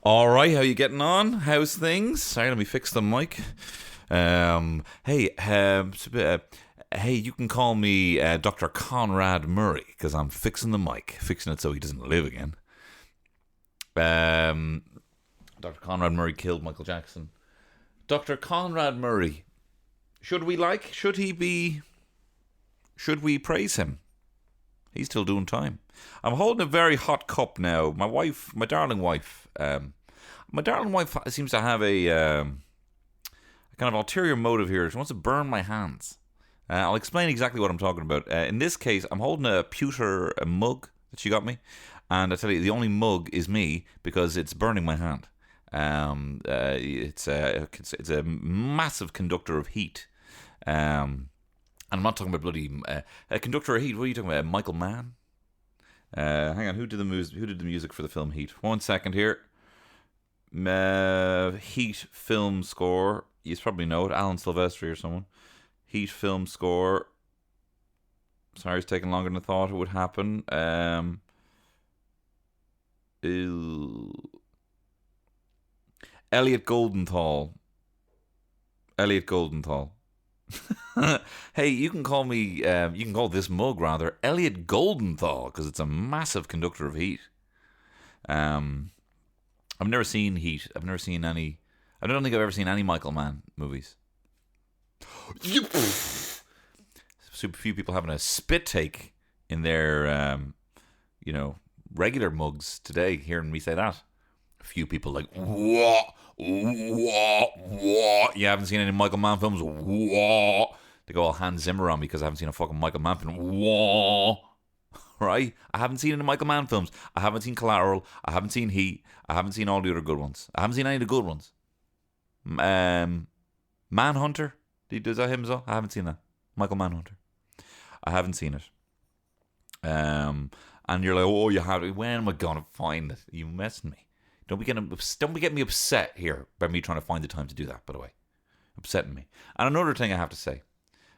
All right, how you getting on? How's things? Sorry, let me fix the mic. Hey, you can call me Dr. Conrad Murray because I'm fixing the mic, fixing it so he doesn't live again. Dr. Conrad Murray killed Michael Jackson. Dr. Conrad Murray, should we praise him? He's still doing time. I'm holding a very hot cup now. My darling wife seems to have a kind of ulterior motive here. She wants to burn my hands. I'll explain exactly what I'm talking about. In this case, I'm holding a pewter mug that she got me. And I tell you, the only mug is me because it's burning my hand. It's a massive conductor of heat. And I'm not talking about bloody a conductor of heat. What are you talking about? Michael Mann? Hang on, who did the music for the film Heat? 1 second here. Heat film score. You probably know it. Alan Silvestri or someone. Heat film score. Sorry, it's taking longer than I thought it would happen. Elliot Goldenthal. Hey, you can call this mug rather Elliot Goldenthal because it's a massive conductor of heat. I've never seen Heat. I don't think I've ever seen any Michael Mann movies. Super few people having a spit take in their regular mugs today, hearing me say that. A few people like, what? You haven't seen any Michael Mann films? What? They go all Hans Zimmer on me because I haven't seen a fucking Michael Mann film. What? Right? I haven't seen any Michael Mann films. I haven't seen Collateral. I haven't seen Heat. I haven't seen all the other good ones. I haven't seen any of the good ones. Manhunter? Is that him as well? I haven't seen that. Michael Manhunter. I haven't seen it. And you're like, oh, you have it. When am I gonna find it? Are you messing me? Don't be getting me upset here by me trying to find the time to do that, by the way. Upsetting me. And another thing I have to say,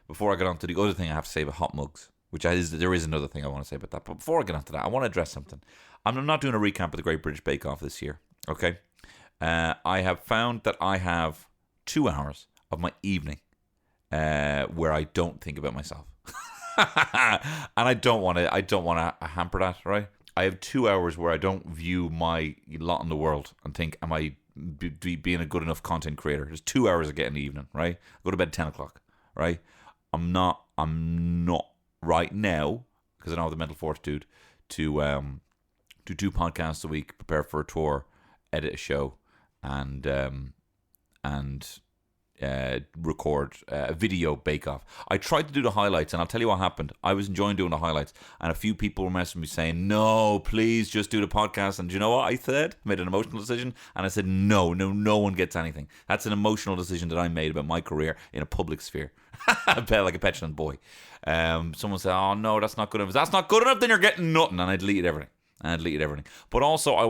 before I get on to the other thing I have to say about hot mugs, there is another thing I want to say about that. But before I get on to that, I want to address something. I'm not doing a recap of the Great British Bake Off this year, okay? I have found that I have 2 hours of my evening where I don't think about myself. And I don't want to hamper that, right? I have 2 hours where I don't view my lot in the world and think, am I being a good enough content creator? There's 2 hours I get in the evening, right? I go to bed at 10 o'clock, right? I'm not right now, because I don't have the mental fortitude to do 2 podcasts a week, prepare for a tour, edit a show, and record a video bake-off. I tried to do the highlights, and I'll tell you what happened. I was enjoying doing the highlights, and a few people were messaging me saying, no, please just do the podcast. And do you know what I said? I made an emotional decision, and I said, no one gets anything. That's an emotional decision that I made about my career in a public sphere. Like a petulant boy. Someone said, oh no, that's not good enough. If that's not good enough, then you're getting nothing. And I deleted everything. But also I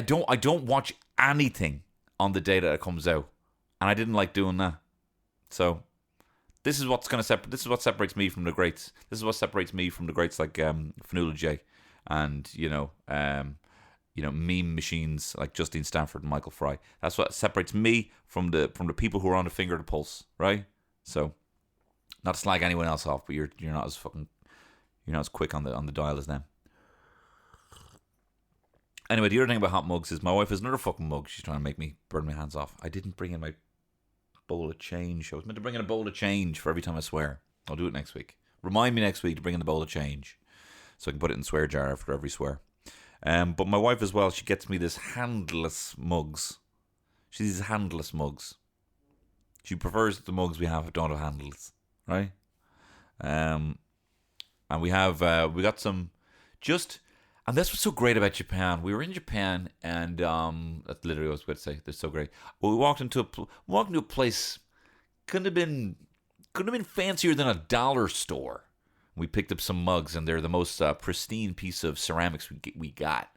don't watch anything on the day that it comes out. And I didn't like doing that. So this is what separates me from the greats. This is what separates me from the greats like Fionnuala J and meme machines like Justine Stanford and Michael Fry. That's what separates me from the people who are on the finger of the pulse, right? So not to slag anyone else off, but you're not as quick on the dial as them. Anyway, the other thing about hot mugs is my wife has another fucking mug. She's trying to make me burn my hands off. I didn't bring in my bowl of change. I was meant to bring in a bowl of change for every time I swear. I'll do it next week. Remind me next week to bring in the bowl of change so I can put it in the swear jar after every swear. But my wife as well, she gets me this handless mugs. She's these handless mugs. She prefers the mugs we have don't have handles, right? And we got some just. And that's what's so great about Japan. We were in Japan, and that's literally what I was going to say. They're so great. But we walked into a place couldn't have been fancier than a dollar store. We picked up some mugs, and they're the most pristine piece of ceramics we got.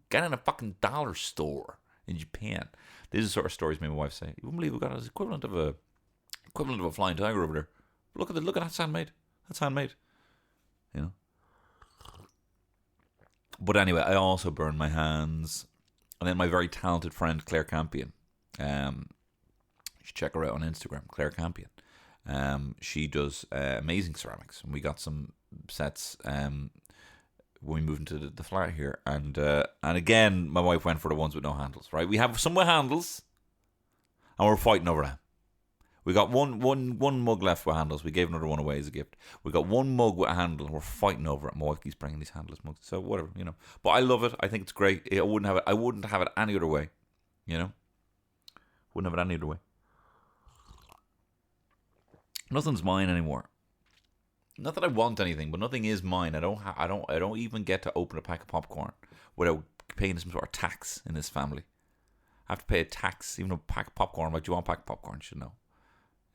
Got in a fucking dollar store in Japan. These are the sort of stories me and my wife say. You wouldn't believe we got an equivalent of a flying tiger over there. Look at that's handmade. That's handmade. You know. But anyway, I also burned my hands. And then my very talented friend Claire Campion. You should check her out on Instagram, Claire Campion. She does amazing ceramics, and we got some sets when we moved into the flat here. And again, my wife went for the ones with no handles. Right, we have some with handles, and we're fighting over that. We got one mug left with handles. We gave another one away as a gift. We got one mug with a handle. We're fighting over it. My wife keeps bringing these handleless mugs. So whatever, But I love it. I think it's great. I wouldn't have it any other way. Wouldn't have it any other way. Nothing's mine anymore. Not that I want anything, but nothing is mine. I don't even get to open a pack of popcorn without paying some sort of tax in this family. I have to pay a tax, even a pack of popcorn. I'm like, do you want a pack of popcorn? She said no.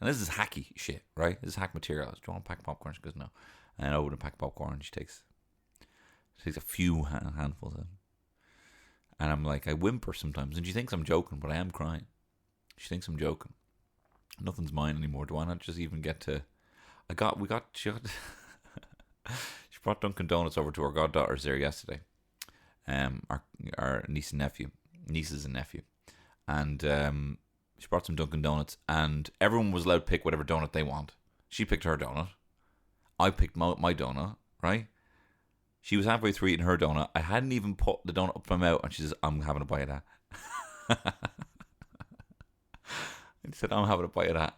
And this is hacky shit, right? This is hack material. Do you want a pack of popcorn? She goes, no. And I open a pack of popcorn. She takes a few handfuls of it. And I'm like, I whimper sometimes. And she thinks I'm joking, but I am crying. She thinks I'm joking. Nothing's mine anymore. Do I not just even get to... She brought Dunkin' Donuts over to our goddaughters there yesterday. Our nieces and nephew. And she brought some Dunkin' Donuts, and everyone was allowed to pick whatever donut they want. She picked her donut. I picked my donut, right? She was halfway through eating her donut. I hadn't even put the donut up my mouth, and she says, I'm having a bite of that. And she said, I'm having a bite of that.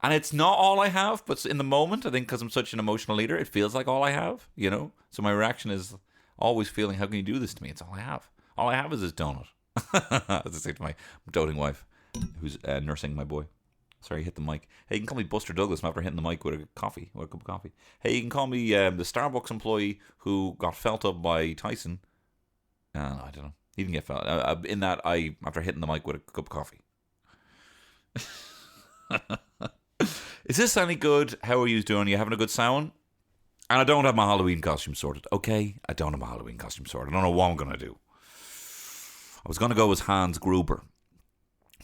And it's not all I have, but in the moment, I think because I'm such an emotional eater, it feels like all I have, So my reaction is always feeling, how can you do this to me? It's all I have. All I have is this donut. As I say to my doting wife, who's nursing my boy. Sorry, hit the mic. Hey, you can call me Buster Douglas after hitting the mic with a cup of coffee. Hey, you can call me the Starbucks employee who got felt up by Tyson. I don't know. He didn't get felt. After hitting the mic with a cup of coffee. Is this any good? How are you doing? Are you having a good Samhain? And I don't have my Halloween costume sorted. Okay, I don't have my Halloween costume sorted. I don't know what I'm going to do. I was going to go as Hans Gruber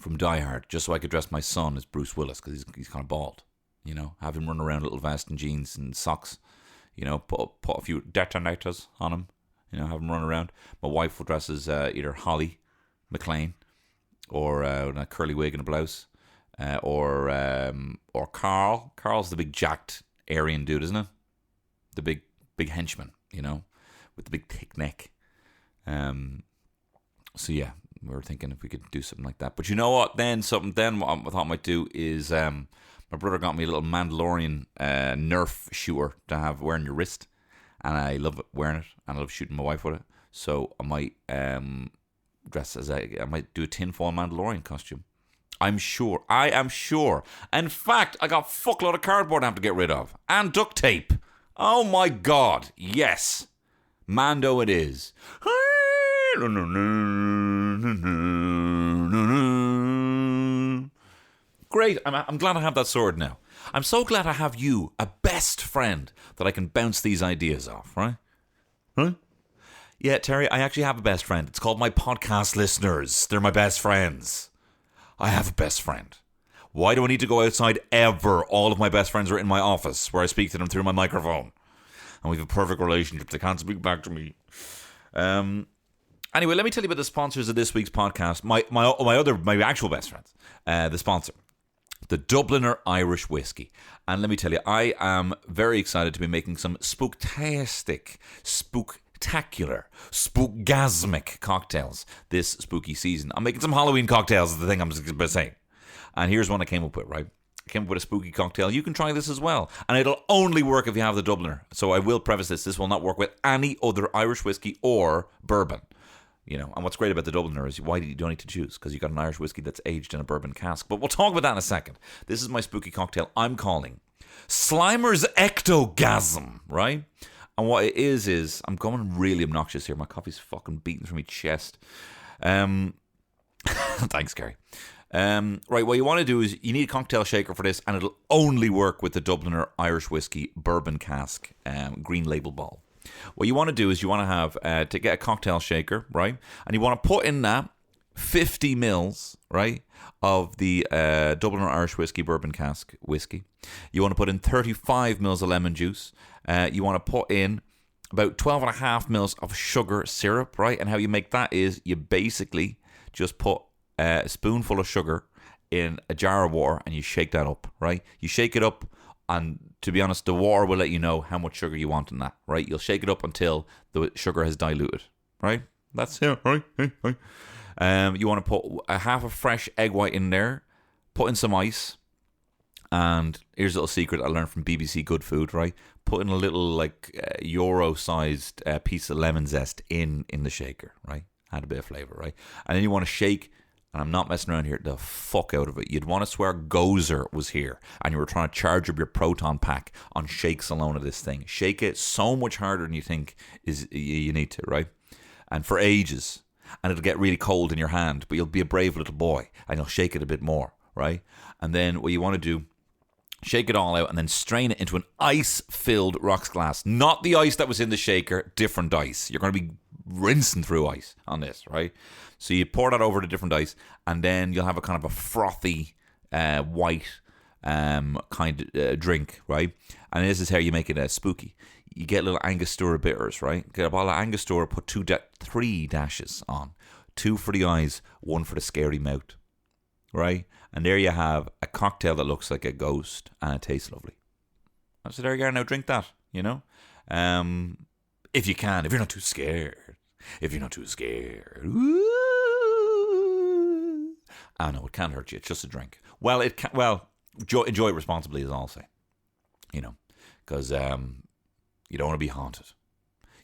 from Die Hard, just so I could dress my son as Bruce Willis, because he's kind of bald. Have him run around in a little vest and jeans and socks. Put a few detonators on him. Have him run around. My wife will dress as either Holly McLean or a curly wig and a blouse. Or Carl. Carl's the big jacked Aryan dude, isn't it? The big henchman, with the big thick neck. So yeah, we were thinking if we could do something like that. But you know what? What I thought I might do is my brother got me a little Mandalorian Nerf shooter to have wearing your wrist, and I love wearing it, and I love shooting my wife with it. So I might I might do a tinfoil Mandalorian costume. I am sure. In fact, I got a fuckload of cardboard I have to get rid of. And duct tape. Oh my God. Yes. Mando it is. Great. I'm glad I have that sword now. I'm so glad I have you, a best friend, that I can bounce these ideas off, right? Huh? Yeah, Terry, I actually have a best friend. It's called my podcast listeners. They're my best friends. I have a best friend. Why do I need to go outside ever? All of my best friends are in my office where I speak to them through my microphone. And we have a perfect relationship. They can't speak back to me. Anyway, let me tell you about the sponsors of this week's podcast. My actual best friends. The sponsor. The Dubliner Irish Whiskey. And let me tell you, I am very excited to be making some spooktastic, spectacular, spookgasmic cocktails this spooky season. I'm making some Halloween cocktails is the thing I'm saying. And here's one I came up with, right? I came up with a spooky cocktail. You can try this as well. And it'll only work if you have the Dubliner. So I will preface this. This will not work with any other Irish whiskey or bourbon. And what's great about the Dubliner is you don't need to choose, because you got an Irish whiskey that's aged in a bourbon cask. But we'll talk about that in a second. This is my spooky cocktail I'm calling Slimer's Ectogasm, right? And what it is I'm going really obnoxious here. My coffee's fucking beating from my chest. Thanks, Gary. Right, what you want to do is you need a cocktail shaker for this, and it'll only work with the Dubliner Irish Whiskey Bourbon Cask green label ball. What you want to do is you want to have to get a cocktail shaker, right? And you want to put in that 50 mils, right, of the Dubliner Irish Whiskey Bourbon Cask whiskey. You want to put in 35 mils of lemon juice. You want to put in about 12 and a half mils of sugar syrup, right? And how you make that is you basically just put a spoonful of sugar in a jar of water and you shake that up, right? You shake it up, and to be honest, the water will let you know how much sugar you want in that, right? You'll shake it up until the sugar has diluted, right? That's it, right? You want to put a half a fresh egg white in there, put in some ice, and here's a little secret I learned from BBC Good Food, right? Put in a little euro-sized piece of lemon zest in the shaker, right? Add a bit of flavour, right? And then you want to shake, and I'm not messing around here, the fuck out of it. You'd want to swear Gozer was here and you were trying to charge up your proton pack on shakes alone of this thing. Shake it so much harder than you think you need to, right? And for ages. And it'll get really cold in your hand, but you'll be a brave little boy and you'll shake it a bit more, right? And then what you want to do, shake it all out and then strain it into an ice-filled rocks glass. Not the ice that was in the shaker, different ice. You're going to be rinsing through ice on this, right? So you pour that over the different ice, and then you'll have a kind of a frothy, white kind of drink, right? And this is how you make it spooky. You get little Angostura bitters, right? Get a bottle of Angostura, put 3 dashes on. 2 for the eyes, 1 for the scary mouth, right? And there you have a cocktail that looks like a ghost, and it tastes lovely. So there you are. Now drink that, you know? If you can, if you're not too scared. If you're not too scared. Ooh. I know, it can't hurt you. It's just a drink. Well, it can. Well, enjoy it responsibly, as I'll say. You know, because you don't want to be haunted.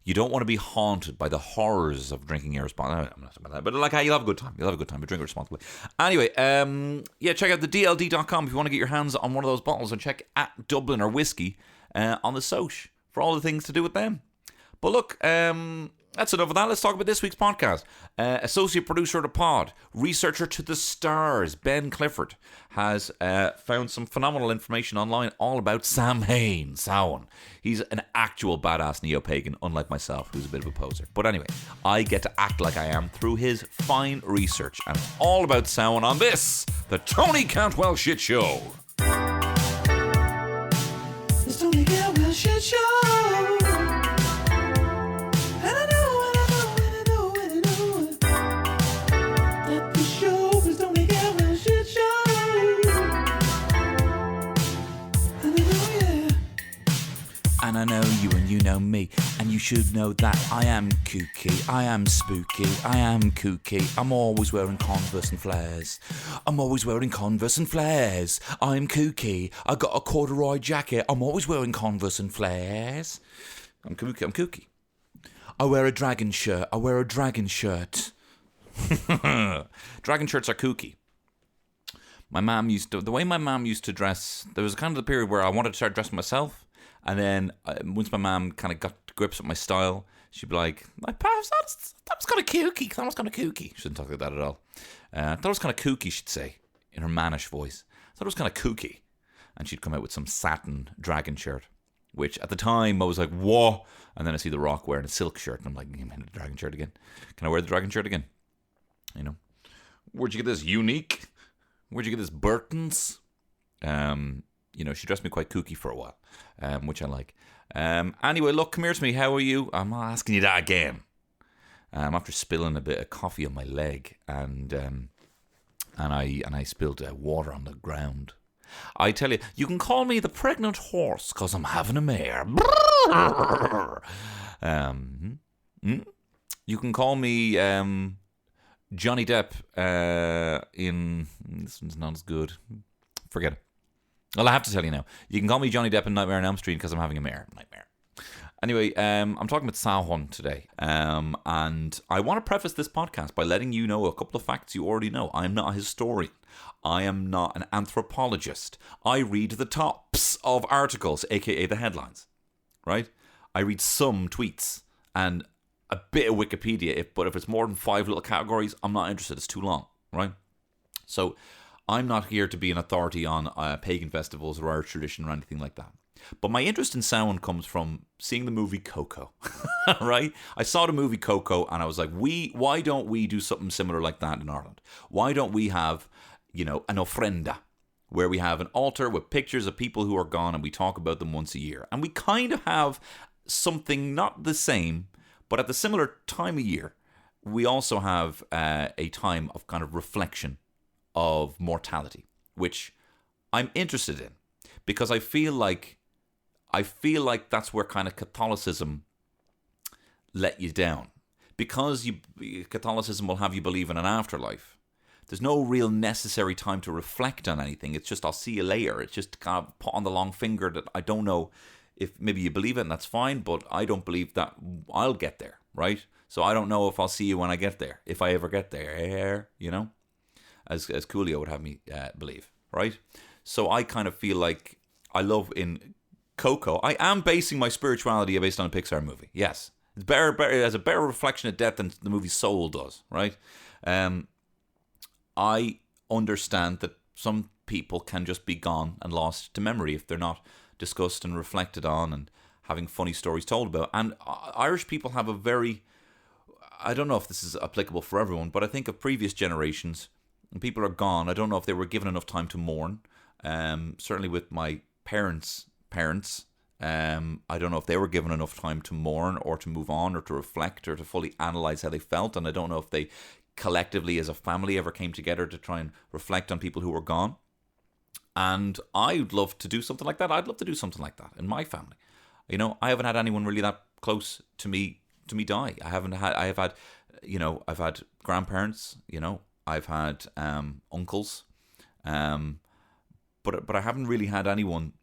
You don't want to be haunted by the horrors of drinking irresponsibly. I'm not about that, but like, you'll have a good time. You'll have a good time, but drink it responsibly. Anyway, check out the DLD.com if you want to get your hands on one of those bottles, and check at Dublin or Whiskey on the Soch for all the things to do with them. But look, that's enough of that. Let's talk about this week's podcast. Associate producer of the pod, researcher to the stars, Ben Clifford, has found some phenomenal information online all about Samhain. He's an actual badass neo-pagan, unlike myself, who's a bit of a poser. But anyway, I get to act like I am through his fine research. And it's all about Samhain on this, the Tony Cantwell Shit Show. The Tony Cantwell Shit Show. And I know you and you know me, and you should know that I am kooky, I am spooky, I am kooky. I'm always wearing Converse and flares. I'm kooky. I got a corduroy jacket. I'm always wearing Converse and flares. I'm kooky. I wear a dragon shirt. Dragon shirts are kooky. The way my mom used to dress, there was kind of the period where I wanted to start dressing myself. And then once my mum kind of got to grips with my style, she'd be like, that was kind of kooky. She didn't talk like that at all. That was kind of kooky, she'd say, in her mannish voice. I thought it was kind of kooky. And she'd come out with some satin dragon shirt, which at the time I was like, whoa. And then I see The Rock wearing a silk shirt, and I'm like, I'm in the dragon shirt again. Can I wear the dragon shirt again? You know, where'd you get this unique? Where'd you get this Burton's? You know, she dressed me quite kooky for a while, which I like. Anyway, look, come here to me. How are you? I'm not asking you that again. After spilling a bit of coffee on my leg, and I spilled water on the ground. I tell you, you can call me the pregnant horse, because I'm having a mare. You can call me Johnny Depp in... This one's not as good. Forget it. Well, I have to tell you now. You can call me Johnny Depp in Nightmare on Elm Street because I'm having a nightmare. Anyway, I'm talking about Samhain today. And I want to preface this podcast by letting you know a couple of facts you already know. I'm not a historian. I am not an anthropologist. I read the tops of articles, aka the headlines. Right? I read some tweets and a bit of Wikipedia, but if it's more than 5 little categories, I'm not interested. It's too long. Right? So I'm not here to be an authority on pagan festivals or Irish tradition or anything like that. But my interest in sound comes from seeing the movie Coco, right? I saw the movie Coco and I was like, why don't we do something similar like that in Ireland? Why don't we have, an ofrenda where we have an altar with pictures of people who are gone and we talk about them once a year? And we kind of have something not the same, but at the similar time of year, we also have a time of kind of reflection of mortality, which I'm interested in because I feel like that's where kind of Catholicism let you down, because Catholicism will have you believe in an afterlife. There's no real necessary time to reflect on anything. It's just, I'll see you later. It's just kind of put on the long finger that I don't know if maybe you believe it and that's fine, but I don't believe that I'll get there, right? So I don't know if I'll see you when I get there, if I ever get there, you know, as Coolio would have me believe, right? So I kind of feel like I love in Coco, I am basing my spirituality based on a Pixar movie. Yes, it's better. It has a better reflection of death than the movie Soul does, right? I understand that some people can just be gone and lost to memory if they're not discussed and reflected on and having funny stories told about. And Irish people have a very, I don't know if this is applicable for everyone, but I think of previous generations, when people are gone, I don't know if they were given enough time to mourn. Certainly with my parents, I don't know if they were given enough time to mourn or to move on or to reflect or to fully analyse how they felt. And I don't know if they collectively as a family ever came together to try and reflect on people who were gone. And I'd love to do something like that. I'd love to do something like that in my family. You know, I haven't had anyone really that close to me die. I have had, you know, I've had grandparents, you know, I've had uncles, but I haven't really had anyone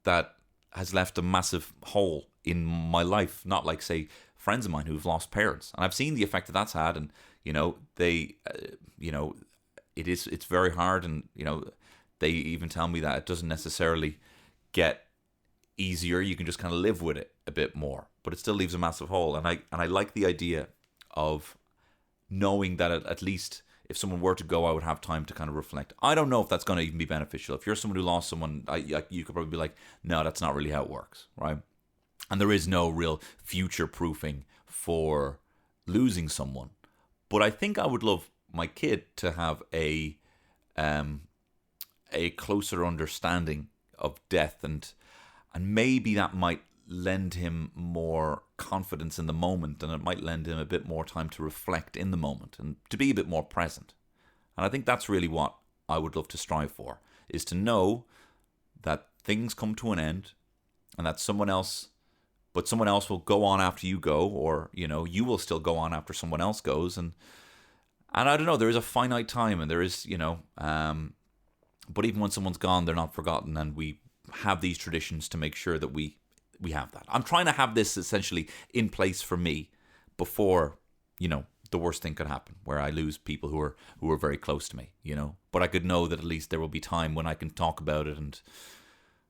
that has left a massive hole in my life. Not like, say, friends of mine who've lost parents, and I've seen the effect that that's had. And you know, they, you know, it's very hard, and you know, they even tell me that it doesn't necessarily get easier. You can just kind of live with it a bit more, but it still leaves a massive hole. And I like the idea of knowing that at least if someone were to go, I would have time to kind of reflect. I don't know if that's going to even be beneficial. If you're someone who lost someone, you could probably be like, no, that's not really how it works, right? And there is no real future proofing for losing someone. But I think I would love my kid to have a closer understanding of death, and maybe that might lend him more confidence in the moment, and it might lend him a bit more time to reflect in the moment and to be a bit more present. And I think that's really what I would love to strive for, is to know that things come to an end and that someone else will go on after you go, or you know, you will still go on after someone else goes. And I don't know, there is a finite time, and there is, you know, but even when someone's gone, they're not forgotten, and we have these traditions to make sure that we have that. I'm trying to have this essentially in place for me before, you know, the worst thing could happen, where I lose people who are very close to me, you know. But I could know that at least there will be time when I can talk about it. And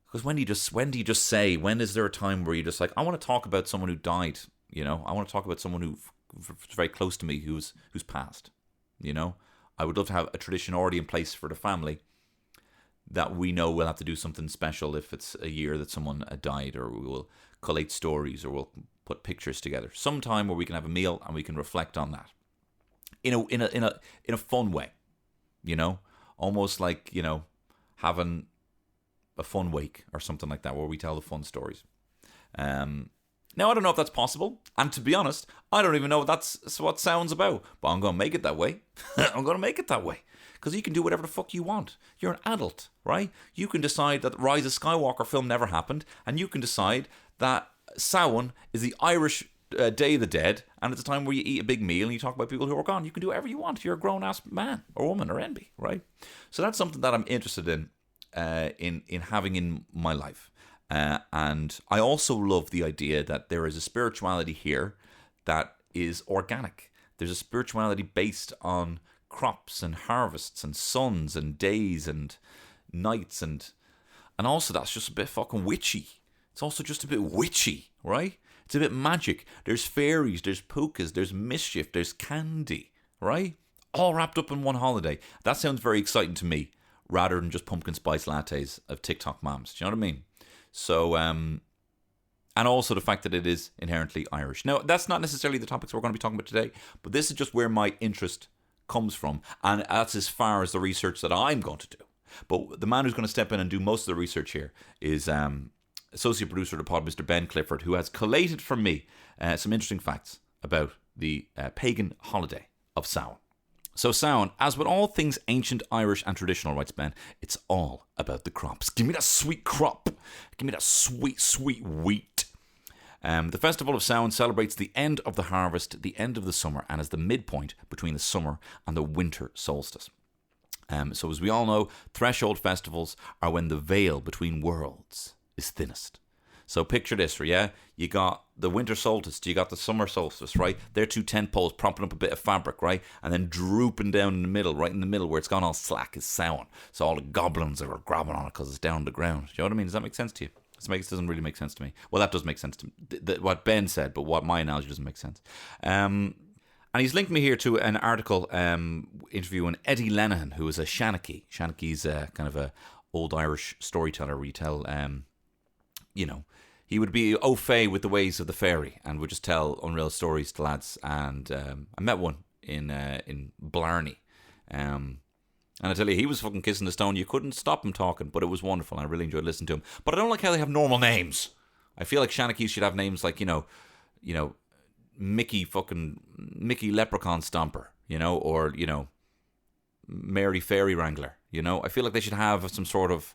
because when do you just say, when is there a time where you're just like, I want to talk about someone who died, you know, I want to talk about someone who's very close to me who's passed, you know. I would love to have a tradition already in place for the family that we know we'll have to do something special if it's a year that someone died, or we will collate stories, or we'll put pictures together sometime where we can have a meal and we can reflect on that in a fun way, you know, almost like, you know, having a fun wake or something like that, where we tell the fun stories. Now, I don't know if that's possible, and to be honest, I don't even know if that's what sound's about, but I'm going to make it that way. I'm going to make it that way. Because you can do whatever the fuck you want. You're an adult, right? You can decide that the Rise of Skywalker film never happened, and you can decide that Samhain is the Irish Day of the Dead, and it's a time where you eat a big meal and you talk about people who are gone. You can do whatever you want. You're a grown-ass man or woman or enby, right? So that's something that I'm interested in having in my life. And I also love the idea that there is a spirituality here that is organic. There's a spirituality based on crops and harvests and suns and days and nights, and also that's just a bit fucking witchy. It's also just a bit witchy, right? It's a bit magic. There's fairies, there's pukas, there's mischief, there's candy, right? All wrapped up in one holiday. That sounds very exciting to me, rather than just pumpkin spice lattes of TikTok moms. Do you know what I mean? So, and also the fact that it is inherently Irish. Now, that's not necessarily the topics we're going to be talking about today, but this is just where my interest comes from, and that's as far as the research that I'm going to do. But the man who's going to step in and do most of the research here is associate producer of the pod, Mr. Ben Clifford, who has collated for me some interesting facts about the pagan holiday of Samhain. So Samhain, as with all things ancient, Irish and traditional, writes Ben, it's all about the crops. Give me that sweet crop. Give me that sweet, sweet wheat. The festival of Samhain celebrates the end of the harvest, the end of the summer, and is the midpoint between the summer and the winter solstice. So as we all know, threshold festivals are when the veil between worlds is thinnest. So picture this, yeah? You got the winter solstice, you got the summer solstice, right? They're two tent poles propping up a bit of fabric, right? And then drooping down in the middle, right in the middle where it's gone all slack is Samhain. So all the goblins are grabbing on it because it's down on the ground. Do you know what I mean? Does that make sense to you? This doesn't really make sense to me. Well, that does make sense to me. What Ben said, but what my analogy doesn't make sense. And he's linked me here to an article interviewing Eddie Lenihan, who is a Shanachie. Shanachi's kind of a old Irish storyteller where you tell, he would be au fait with the ways of the fairy and would just tell unreal stories to lads. And I met one in Blarney. And I tell you, he was fucking kissing the stone. You couldn't stop him talking, but it was wonderful. I really enjoyed listening to him. But I don't like how they have normal names. I feel like Shanachies should have names like, Mickey Leprechaun Stomper, or, Mary Fairy Wrangler, I feel like they should have some sort of,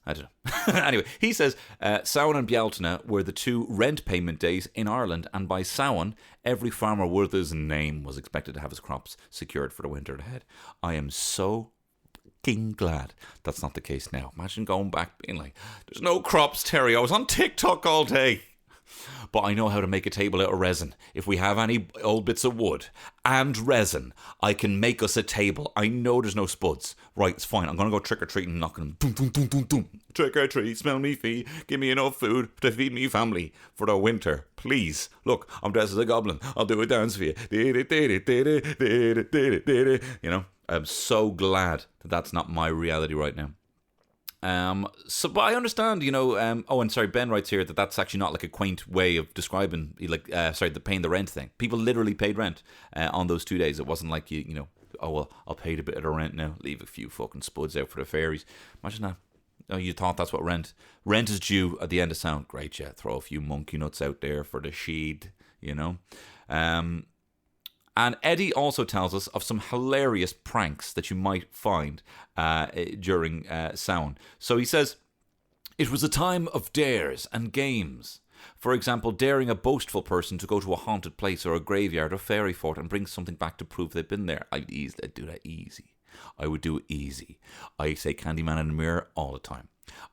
I don't know. Anyway, he says Samhain and Bealtaine were the two rent payment days in Ireland, and by Samhain, every farmer worth his name was expected to have his crops secured for the winter ahead. I am so fucking glad that's not the case now. Imagine going back being like, there's no crops, Terry. I was on TikTok all day. But I know how to make a table out of resin. If we have any old bits of wood and resin, I can make us a table. I know there's no spuds. Right, it's fine. I'm going to go trick-or-treating and knocking them. Dum, dum, dum, dum, dum. Trick-or-treat, smell me feet. Give me enough food to feed me family for the winter. Please. Look, I'm dressed as a goblin. I'll do a dance for you. I'm so glad that that's not my reality right now. But I understand, and sorry, Ben writes here that that's actually not like a quaint way of describing, the paying the rent thing. People literally paid rent on those 2 days. It wasn't like I'll pay a bit of the rent now, leave a few fucking spuds out for the fairies. Imagine that. Oh, you thought that's what rent is due at the end of Sound. Great, yeah, throw a few monkey nuts out there for the sheed, And Eddie also tells us of some hilarious pranks that you might find during Samhain. So he says, it was a time of dares and games. For example, daring a boastful person to go to a haunted place or a graveyard or fairy fort and bring something back to prove they've been there. I'd do that easy. I would do it easy. I say Candyman in the mirror all the time.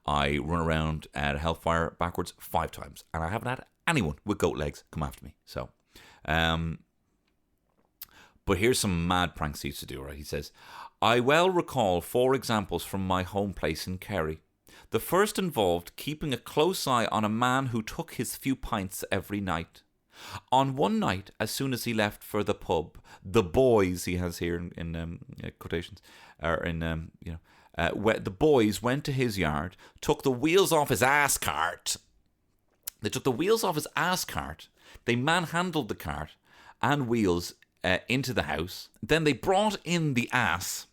I run around at Hellfire backwards 5 times. And I haven't had anyone with goat legs come after me. So, but here's some mad pranks he used to do, right? He says, I well recall 4 examples from my home place in Kerry. The first involved keeping a close eye on a man who took his few pints every night. On one night, as soon as he left for the pub, the boys, he has here in quotations, or in, the boys went to his yard, took the wheels off his ass cart. They took the wheels off his ass cart. They manhandled the cart and wheels into the house. Then they brought in the ass,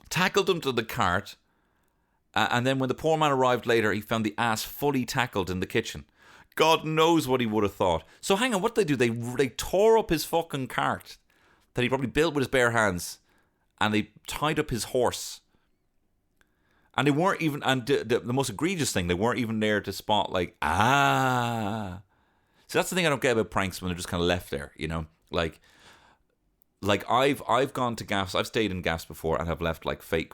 tackled him to the cart, and then when the poor man arrived later, he found the ass fully tackled in the kitchen. God knows what he would have thought. So hang on, what did they do? They tore up his fucking cart that he probably built with his bare hands, and they tied up his horse. And they weren't even, and the most egregious thing, they weren't even there to spot So that's the thing I don't get about pranks when they're just kind of left there, Like I've gone to gaffs. I've stayed in gaffs before and have left like fake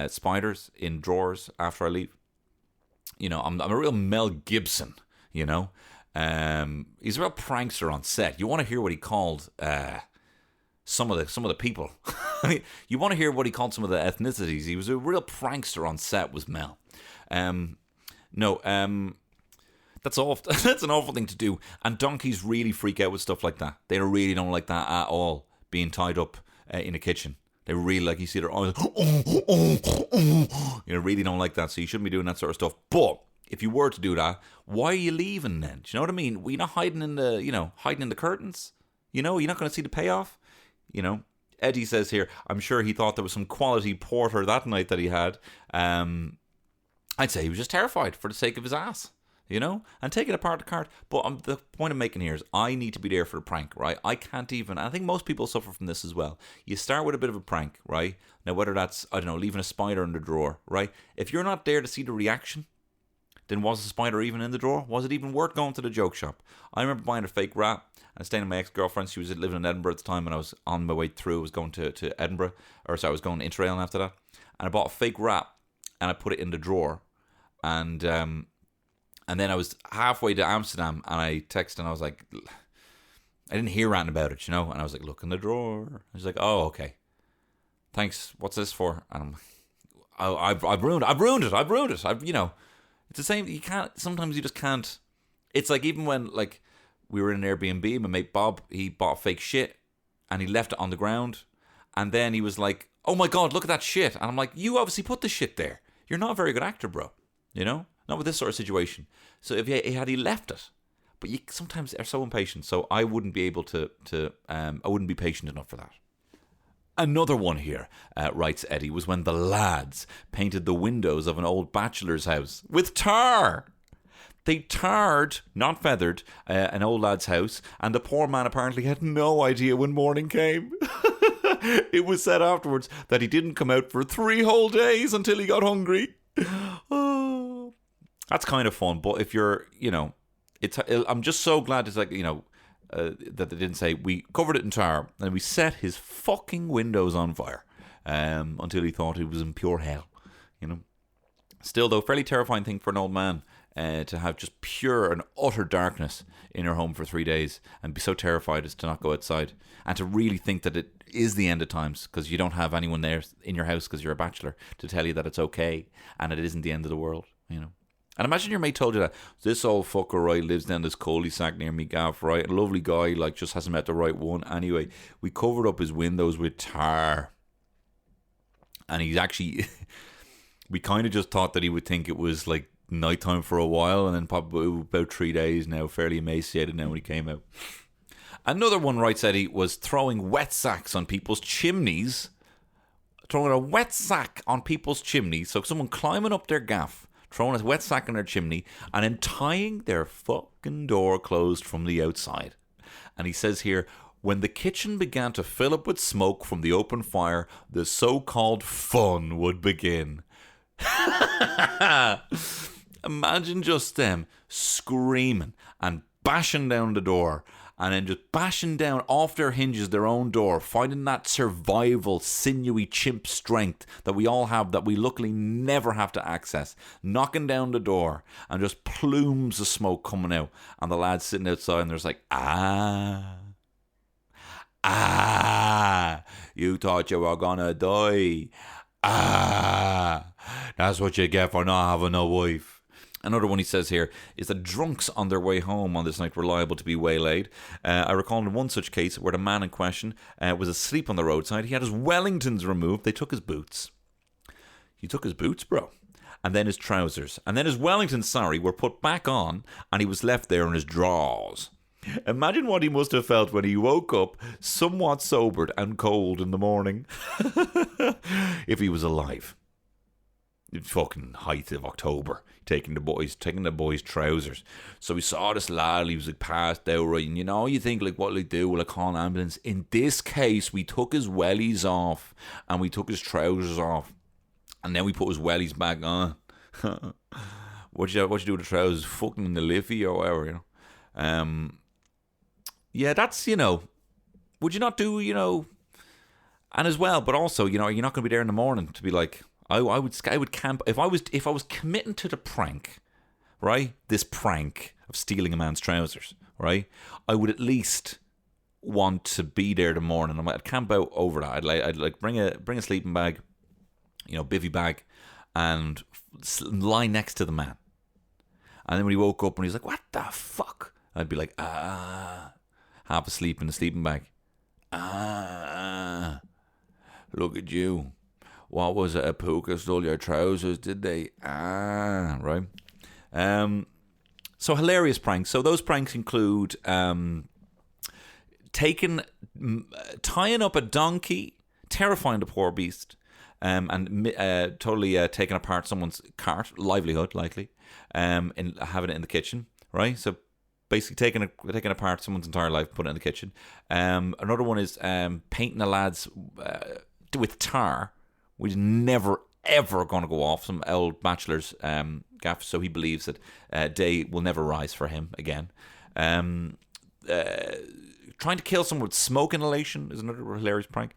spiders in drawers after I leave. I'm a real Mel Gibson. He's a real prankster on set. You want to hear what he called some of the people. I mean, you want to hear what he called some of the ethnicities. He was a real prankster on set. Was Mel? That's awful. That's an awful thing to do. And donkeys really freak out with stuff like that. They really don't like that at all. Being tied up in a kitchen. They really like, you see their eyes, really don't like that. So you shouldn't be doing that sort of stuff. But if you were to do that, why are you leaving then? Do you know what I mean? Well, you're not hiding in the curtains. You're not going to see the payoff. Eddie says here, I'm sure he thought there was some quality porter that night that he had. I'd say he was just terrified for the sake of his ass, and taking apart the cart. But the point I'm making here is I need to be there for the prank, right? I can't even, I think most people suffer from this as well. You start with a bit of a prank, right? Now, whether that's, I don't know, leaving a spider in the drawer, right? If you're not there to see the reaction, then was the spider even in the drawer? Was it even worth going to the joke shop? I remember buying a fake rat and staying with my ex-girlfriend. She was living in Edinburgh at the time, and I was on my way through. I was going to Edinburgh, I was going to Interrail after that. And I bought a fake rat, and I put it in the drawer. And then I was halfway to Amsterdam, and I texted, and I was like, I didn't hear anything about it, And I was like, look in the drawer. I was like, oh, okay. Thanks. What's this for? And I'm like, oh, I've ruined it. It's the same. You can't. Sometimes you just can't. It's like even when like we were in an Airbnb, my mate Bob, he bought fake shit and he left it on the ground, and then he was like, "Oh my god, look at that shit!" And I'm like, "You obviously put the shit there. You're not a very good actor, bro. Not with this sort of situation. So if he left it, but you sometimes are so impatient. So I wouldn't be able to. I wouldn't be patient enough for that." Another one here, writes Eddie, was when the lads painted the windows of an old bachelor's house with tar. They tarred, not feathered, an old lad's house, and the poor man apparently had no idea when morning came. It was said afterwards that he didn't come out for 3 whole days until he got hungry. Oh, that's kind of fun, but if you're, I'm just so glad it's like, that they didn't say we covered it in tar and we set his fucking windows on fire until he thought it was in pure hell. Still, though, fairly terrifying thing for an old man to have just pure and utter darkness in your home for 3 days and be so terrified as to not go outside and to really think that it is the end of times because you don't have anyone there in your house because you're a bachelor to tell you that it's okay and it isn't the end of the world. And imagine your mate told you that this old fucker, right, lives down this cul-de-sac near me gaff, right? A lovely guy, like, just hasn't met the right one. Anyway, we covered up his windows with tar. And he's actually, we kind of just thought that he would think it was, like, nighttime for a while. And then probably about 3 days now, fairly emaciated now when he came out. Another one, writes Eddie, was throwing wet sacks on people's chimneys. Throwing a wet sack on people's chimneys. So someone climbing up their gaff, throwing a wet sack on their chimney, and then tying their fucking door closed from the outside. And he says here, when the kitchen began to fill up with smoke from the open fire, the so-called fun would begin. Imagine just them screaming and bashing down the door, and then just bashing down off their hinges their own door, finding that survival, sinewy chimp strength that we all have that we luckily never have to access, knocking down the door and just plumes of smoke coming out, and the lads sitting outside and there's like, you thought you were gonna die, that's what you get for not having a wife. Another one he says here is that drunks on their way home on this night were liable to be waylaid. I recall in one such case where the man in question was asleep on the roadside. He had his Wellingtons removed. They took his boots. He took his boots, bro. And then his trousers. And then his Wellingtons, were put back on, and he was left there in his drawers. Imagine what he must have felt when he woke up somewhat sobered and cold in the morning. If he was alive. Fucking height of October, taking the boys' trousers. So we saw this lad, he was like passed out, right? And you think like, what will he do? Will I call an ambulance? In this case, we took his wellies off and we took his trousers off, and then we put his wellies back on. What you do with the trousers? Fucking in the liffey or whatever, Yeah, that's would you not do and as well, but also you're not going to be there in the morning to be like. I would camp if I was committing to the prank, right? This prank of stealing a man's trousers, right? I would at least want to be there the morning. I'd camp out over that. I'd like bring a sleeping bag, bivvy bag, and lie next to the man. And then when he woke up and he's like, "What the fuck?" I'd be like, half asleep in the sleeping bag. Look at you. What was it? A puka stole your trousers, did they? Right. So hilarious pranks. So those pranks include tying up a donkey, terrifying the poor beast, and totally taking apart someone's cart, livelihood likely, and having it in the kitchen, right? So basically taking apart someone's entire life, putting it in the kitchen. Another one is painting the lads with tar, which is never ever going to go off. Some old bachelor's gaff, so he believes that day will never rise for him again. Trying to kill someone with smoke inhalation is another hilarious prank.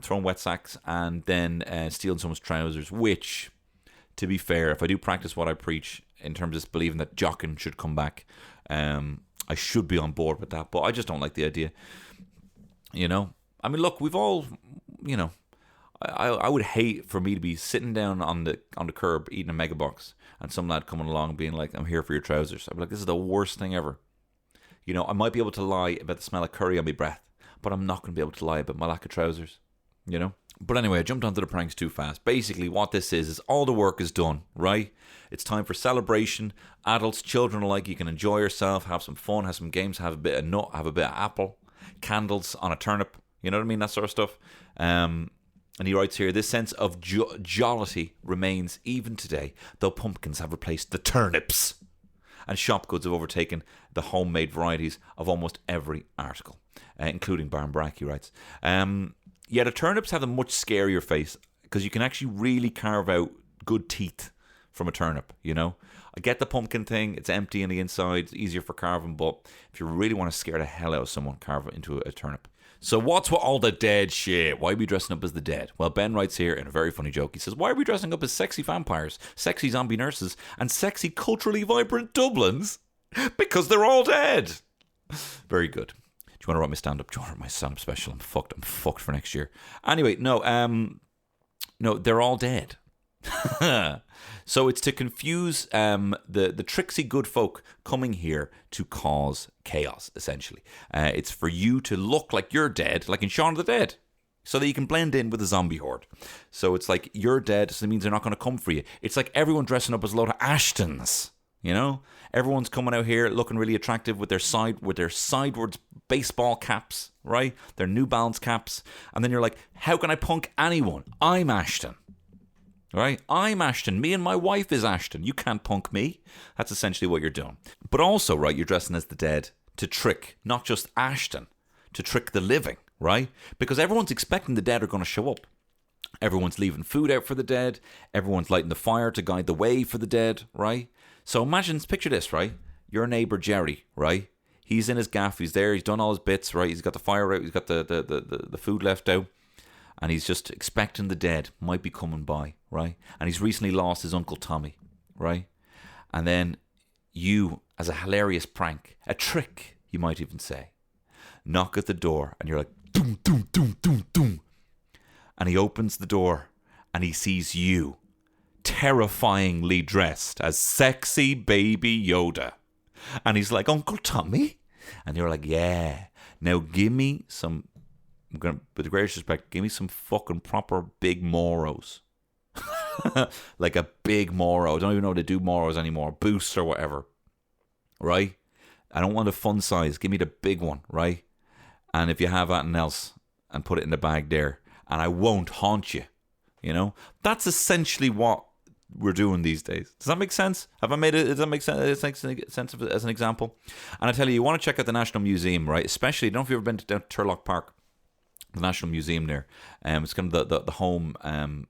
Throwing wet sacks and then stealing someone's trousers, which, to be fair, if I do practice what I preach in terms of believing that jocking should come back, I should be on board with that, but I just don't like the idea. I mean, look, we've all, I would hate for me to be sitting down on the curb eating a mega box and some lad coming along being like, I'm here for your trousers. I'd be like, this is the worst thing ever. I might be able to lie about the smell of curry on my breath, but I'm not going to be able to lie about my lack of trousers, But anyway, I jumped onto the pranks too fast. Basically, what this is all the work is done, right? It's time for celebration. Adults, children alike, you can enjoy yourself, have some fun, have some games, have a bit of nut, have a bit of apple, candles on a turnip, you know what I mean? That sort of stuff. And he writes here, this sense of jollity remains even today, though pumpkins have replaced the turnips. And shop goods have overtaken the homemade varieties of almost every article, including barmbrack, he writes. Yeah, the turnips have a much scarier face because you can actually really carve out good teeth from a turnip, I get the pumpkin thing, it's empty on the inside, it's easier for carving, but if you really want to scare the hell out of someone, carve it into a turnip. So what's with all the dead shit? Why are we dressing up as the dead? Well, Ben writes here in a very funny joke. He says, why are we dressing up as sexy vampires, sexy zombie nurses, and sexy culturally vibrant Dublins? Because they're all dead. Very good. Do you want to write my stand-up? Do you want to write my stand-up special? I'm fucked for next year. Anyway, no, they're all dead. So it's to confuse the tricksy good folk coming here to cause chaos, essentially. It's for you to look like you're dead, like in Shaun of the Dead, so that you can blend in with the zombie horde. So it's like you're dead, so it means they're not going to come for you. It's like everyone dressing up as a load of Ashtons, Everyone's coming out here looking really attractive with their sidewards baseball caps, right? Their New Balance caps. And then you're like, how can I punk anyone? I'm Ashton. Right? I'm Ashton. Me and my wife is Ashton. You can't punk me. That's essentially what you're doing. But also, right, you're dressing as the dead to trick not just Ashton, to trick the living, right? Because everyone's expecting the dead are going to show up. Everyone's leaving food out for the dead. Everyone's lighting the fire to guide the way for the dead, right? So picture this, right? Your neighbour Jerry, right? He's in his gaff. He's there. He's done all his bits, right? He's got the fire out. He's got the food left out. And he's just expecting the dead might be coming by, right? And he's recently lost his Uncle Tommy, right? And then you, as a hilarious prank, a trick, you might even say, knock at the door and you're like, doom, doom, doom, doom, doom. And he opens the door and he sees you, terrifyingly dressed as sexy baby Yoda. And he's like, Uncle Tommy? And you're like, yeah. Now give me some... I'm gonna, with the greatest respect, give me some fucking proper big moros. Like a big moro. I don't even know how to do moros anymore. Boosts or whatever. Right? I don't want a fun size. Give me the big one, right? And if you have anything else, and put it in the bag there. And I won't haunt you. That's essentially what we're doing these days. Does that make sense? Have I made it? Does that make sense? As an example? And I tell you, you want to check out the National Museum, right? Especially, I don't know if you've ever been to Turlock Park. The National Museum there. It's kind of the home and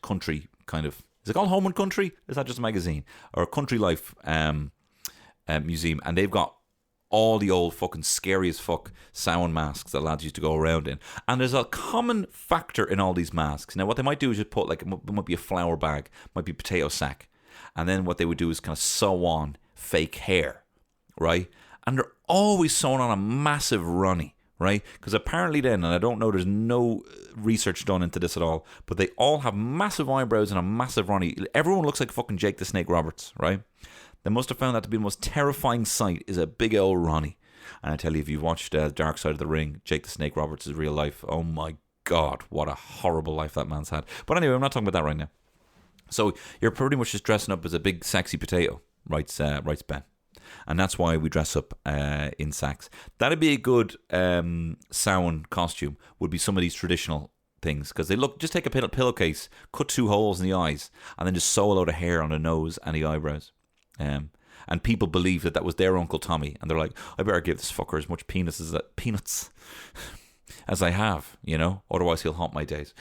country kind of. Is it called Home and Country? Is that just a magazine? Or Country Life museum? And they've got all the old fucking scary as fuck Samhain masks that lads used to go around in. And there's a common factor in all these masks. Now what they might do is just put it might be a flour bag, might be a potato sack. And then what they would do is kind of sew on fake hair, right? And they're always sewing on a massive runny. Right? Because apparently then, and I don't know, there's no research done into this at all, but they all have massive eyebrows and a massive Ronnie. Everyone looks like fucking Jake the Snake Roberts, right? They must have found that to be the most terrifying sight is a big old Ronnie. And I tell you, if you've watched Dark Side of the Ring, Jake the Snake Roberts' real life, oh my God, what a horrible life that man's had. But anyway, I'm not talking about that right now. So you're pretty much just dressing up as a big sexy potato, writes Ben. And that's why we dress up in sacks. That'd be a good Samhain costume, would be some of these traditional things because they look. Just take a pillowcase, cut 2 holes in the eyes, and then just sew a load of hair on the nose and the eyebrows. And people believe that was their Uncle Tommy, and they're like, I better give this fucker as much peanuts as I have, otherwise he'll haunt my days.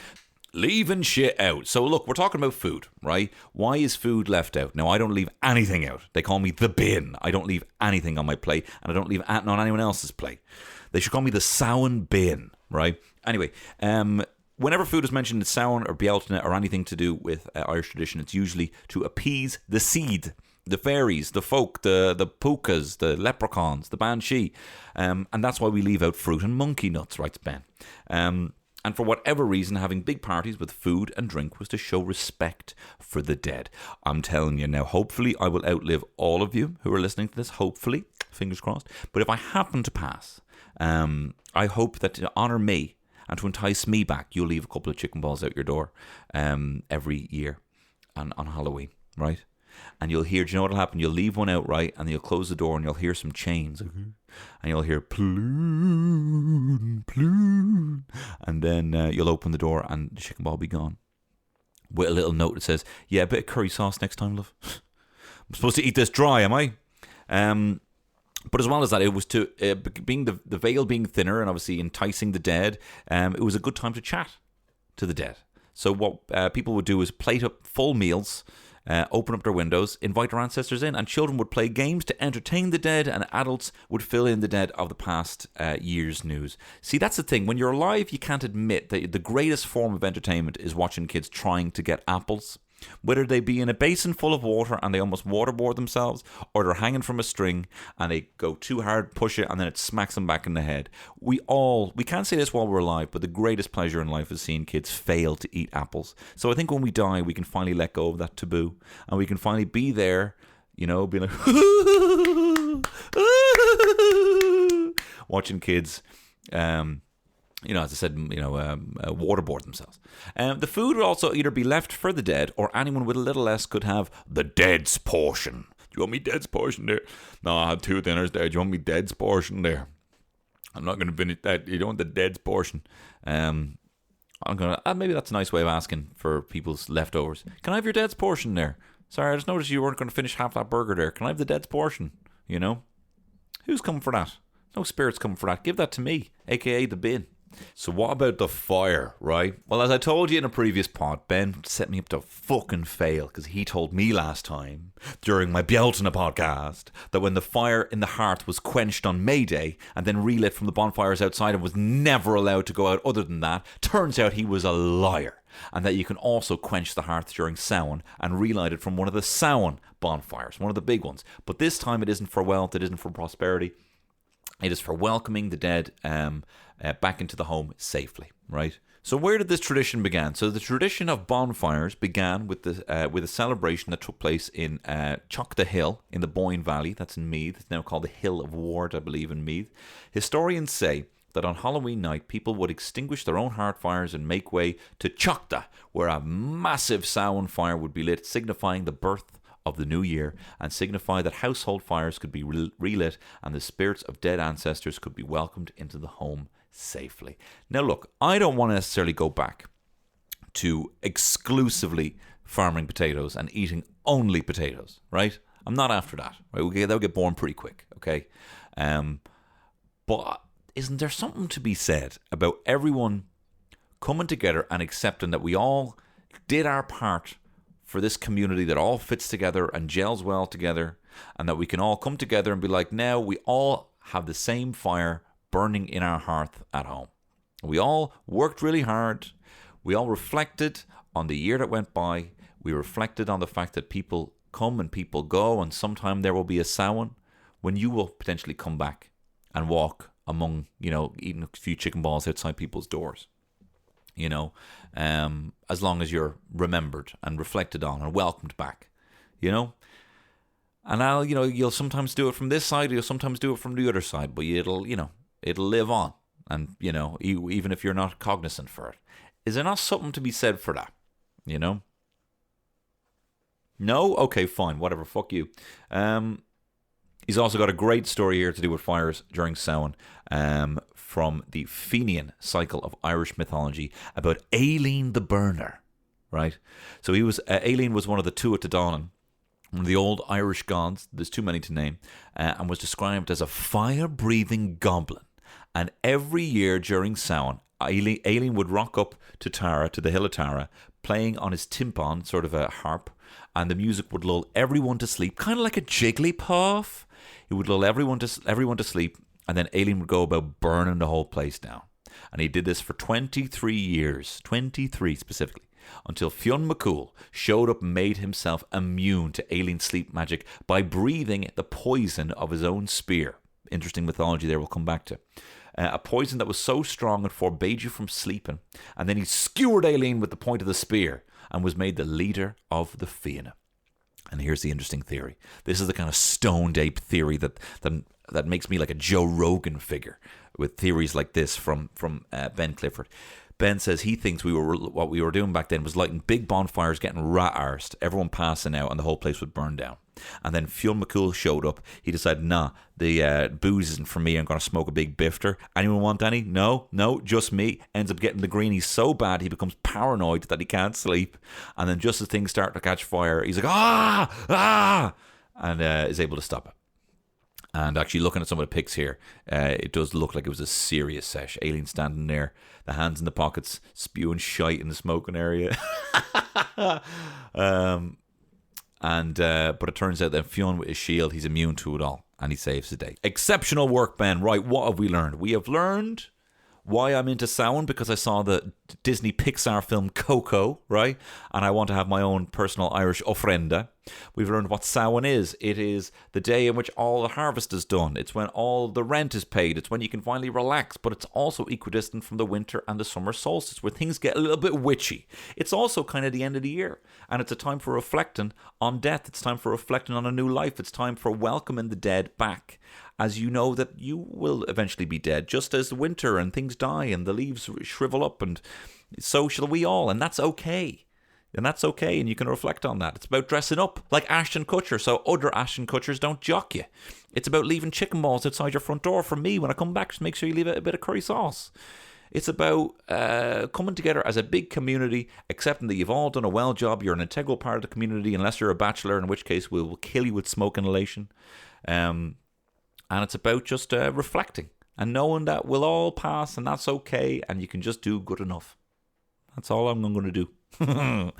Leaving shit out. So look, we're talking about food, right? Why is food left out? Now, I don't leave anything out. They call me the bin. I don't leave anything on my plate, and I don't leave anything on anyone else's plate. They should call me the Samhain bin, right? Anyway, whenever food is mentioned in Samhain or Bealtaine or anything to do with Irish tradition, it's usually to appease the seed, the fairies, the folk, the pukas, the leprechauns, the banshee. And that's why we leave out fruit and monkey nuts, writes Ben. And for whatever reason, having big parties with food and drink was to show respect for the dead. I'm telling you now, hopefully I will outlive all of you who are listening to this, hopefully, fingers crossed. But if I happen to pass, I hope that to honour me and to entice me back, you'll leave a couple of chicken balls out your door every year on Halloween, right? And you'll hear, do you know what'll happen? You'll leave one out, right? And you'll close the door and you'll hear some chains. And you'll hear ploon, ploon. And then you'll open the door and the chicken ball will be gone. With a little note that says, yeah, a bit of curry sauce next time, love. I'm supposed to eat this dry, am I? But as well as that, it was to, being the veil being thinner and obviously enticing the dead, it was a good time to chat to the dead. So what people would do is plate up full meals, open up their windows, invite their ancestors in, and children would play games to entertain the dead, and adults would fill in the dead of the past year's news. See, that's the thing. When you're alive, you can't admit that the greatest form of entertainment is watching kids trying to get apples. Whether they be in a basin full of water and they almost waterboard themselves, or they're hanging from a string and they go too hard, push it, and then it smacks them back in the head. We can't say this while we're alive, but the greatest pleasure in life is seeing kids fail to eat apples. So I think when we die, we can finally let go of that taboo, and we can finally be there, be like, watching kids, as I said, waterboard themselves. The food would also either be left for the dead, or anyone with a little less could have the dead's portion. Do you want me dead's portion there? No, I had 2 dinners there. Do you want me dead's portion there? I'm not going to finish that. You don't want the dead's portion. I'm gonna. Maybe that's a nice way of asking for people's leftovers. Can I have your dead's portion there? Sorry, I just noticed you weren't going to finish half that burger there. Can I have the dead's portion? Who's coming for that? No spirits coming for that. Give that to me, aka the bin. So what about the fire, right? Well, as I told you in a previous pod, Ben set me up to fucking fail, because he told me last time, during my Bealtaine podcast, that when the fire in the hearth was quenched on May Day and then relit from the bonfires outside and was never allowed to go out other than that, turns out he was a liar. And that you can also quench the hearth during Samhain and relight it from one of the Samhain bonfires, one of the big ones. But this time it isn't for wealth, it isn't for prosperity. It is for welcoming the dead back into the home safely, right? So where did this tradition begin? So the tradition of bonfires began with a celebration that took place in Chock Hill in the Boyne Valley. That's in Meath. It's now called the Hill of Ward, I believe, in Meath. Historians say that on Halloween night, people would extinguish their own hearth fires and make way to Chockta, where a massive Samhain fire would be lit, signifying the birth of the new year, and signify that household fires could be relit and the spirits of dead ancestors could be welcomed into the home safely. Now look, I don't want to necessarily go back to exclusively farming potatoes and eating only potatoes, right? I'm not after that, right? They'll get boring pretty quick, okay? But isn't there something to be said about everyone coming together and accepting that we all did our part for this community, that all fits together and gels well together, and that we can all come together and be like, now we all have the same fire burning in our hearth at home. We all worked really hard. We all reflected on the year that went by. We reflected on the fact that people come and people go, and sometime there will be a Samhain when you will potentially come back and walk among, eating a few chicken balls outside people's doors. As long as you're remembered and reflected on and welcomed back, And now, you'll sometimes do it from this side, you'll sometimes do it from the other side, but it'll live on. And, even if you're not cognizant for it. Is there not something to be said for that? No? Okay, fine. Whatever. Fuck you. He's also got a great story here to do with fires during Samhain. from the Fenian cycle of Irish mythology about Aileen the Burner, right? So he was Aileen was one of the Tuatha Dé Danann, one of the old Irish gods. There's too many to name, and was described as a fire-breathing goblin. And every year during Samhain, Aileen would rock up to Tara, to the hill of Tara, playing on his timpon, sort of a harp, and the music would lull everyone to sleep, kind of like a Jigglypuff. He would lull everyone to sleep, and then Aileen would go about burning the whole place down. And he did this for 23 years, 23 specifically, until Fionn McCool showed up and made himself immune to Aileen's sleep magic by breathing the poison of his own spear. Interesting mythology there we'll come back to. A poison that was so strong it forbade you from sleeping. And then he skewered Aileen with the point of the spear and was made the leader of the Fianna. And here's the interesting theory. This is the kind of stoned ape theory that makes me like a Joe Rogan figure with theories like this from Ben Clifford. Ben says he thinks what we were doing back then was lighting big bonfires, getting rat-arsed, everyone passing out, and the whole place would burn down. And then Fionn McCool showed up. He decided, nah, the booze isn't for me. I'm going to smoke a big bifter. Anyone want any? No, just me. Ends up getting the greenies so bad he becomes paranoid that he can't sleep. And then just as things start to catch fire, he's like, ah, and is able to stop it. And actually looking at some of the pics here, it does look like it was a serious sesh. Aileen standing there, the hands in the pockets, spewing shite in the smoking area. But it turns out that Fionn with his shield, he's immune to it all, and he saves the day. Exceptional work, Ben. Right, what have we learned? We have learned why I'm into Samhain, because I saw the Disney Pixar film Coco, right? And I want to have my own personal Irish ofrenda. We've learned what Samhain is. It is the day in which all the harvest is done. It's when all the rent is paid. It's when you can finally relax, but it's also equidistant from the winter and the summer solstice, where things get a little bit witchy. It's also kind of the end of the year, and it's a time for reflecting on death. It's time for reflecting on a new life. It's time for welcoming the dead back, as you know that you will eventually be dead, just as the winter and things die and the leaves shrivel up, and so shall we all, and that's okay. And that's okay, and you can reflect on that. It's about dressing up like Ashton Kutcher, so other Ashton Kutchers don't jock you. It's about leaving chicken balls outside your front door. For me, when I come back, just make sure you leave a bit of curry sauce. It's about coming together as a big community, accepting that you've all done a well job. You're an integral part of the community, unless you're a bachelor, in which case we'll kill you with smoke inhalation. And it's about just reflecting and knowing that we'll all pass, and that's okay, and you can just do good enough. That's all I'm going to do. And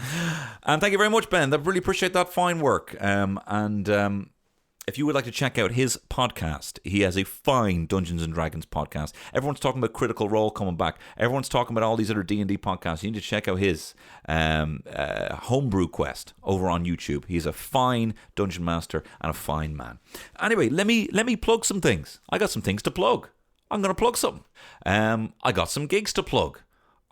thank you very much, Ben. I really appreciate that fine work. If you would like to check out his podcast, he has a fine Dungeons and Dragons podcast. Everyone's talking about Critical Role coming back. Everyone's talking about all these other D&D podcasts. You need to check out his Homebrew Quest over on YouTube. He's a fine dungeon master and a fine man. Anyway, let me plug some things. I got some things to plug. I'm going to plug something. I got some gigs to plug.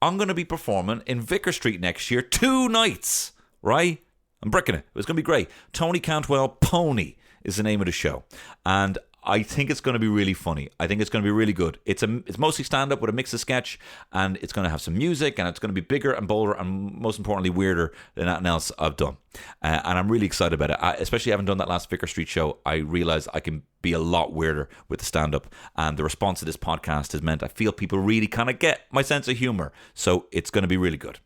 I'm going to be performing in Vicar Street next year, 2 nights, right? I'm bricking it. It's going to be great. Tony Cantwell Pony is the name of the show. And I think it's going to be really funny. I think it's going to be really good. It's mostly stand-up with a mix of sketch, and it's going to have some music, and it's going to be bigger and bolder and, most importantly, weirder than anything else I've done. And I'm really excited about it. Especially having done that last Vicar Street show, I realised I can be a lot weirder with the stand-up, and the response to this podcast has meant I feel people really kind of get my sense of humour. So it's going to be really good.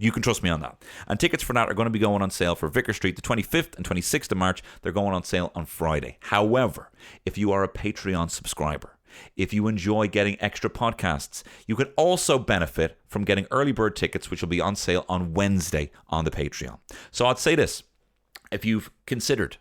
You can trust me on that. And tickets for that are going to be going on sale for Vicar Street the 25th and 26th of March. They're going on sale on Friday. However, if you are a Patreon subscriber, if you enjoy getting extra podcasts, you can also benefit from getting early bird tickets, which will be on sale on Wednesday on the Patreon. So I'd say this. If you've considered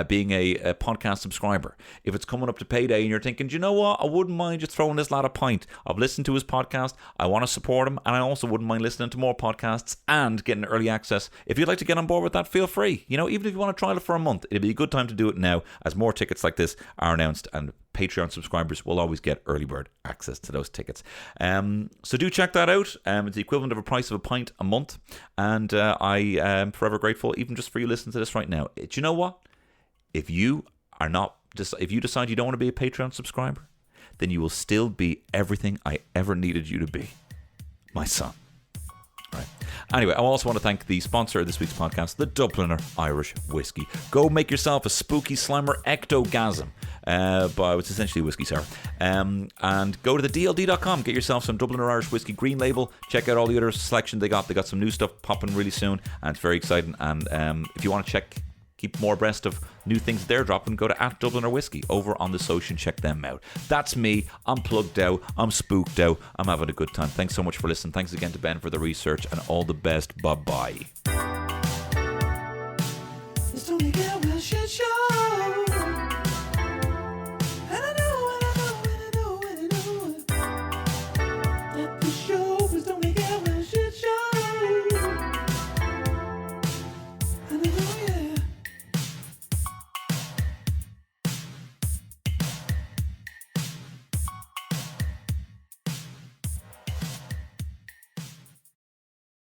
being a podcast subscriber, if it's coming up to payday and you're thinking, do you know what, I wouldn't mind just throwing this lad a pint. I've listened to his podcast, I want to support him, and I also wouldn't mind listening to more podcasts and getting early access. If you'd like to get on board with that, feel free. Even if you want to trial it for a month, it'd be a good time to do it now, as more tickets like this are announced, and Patreon subscribers will always get early bird access to those tickets. So do check that out. It's the equivalent of a price of a pint a month, and I am forever grateful, even just for you listening to this right now. Do you know what? If you decide you don't want to be a Patreon subscriber, then you will still be everything I ever needed you to be. My son. Right. Anyway, I also want to thank the sponsor of this week's podcast, the Dubliner Irish Whiskey. Go make yourself a spooky slimer ectogasm. But it's essentially whiskey sour. And go to the DLD.com, get yourself some Dubliner Irish Whiskey Green Label. Check out all the other selection they got. They got some new stuff popping really soon, and it's very exciting. And if you want to keep more abreast of new things they're dropping, go to @Dubliner Whiskey over on the social and check them out. That's me. I'm plugged out. I'm spooked out. I'm having a good time. Thanks so much for listening. Thanks again to Ben for the research, and all the best. Bye-bye.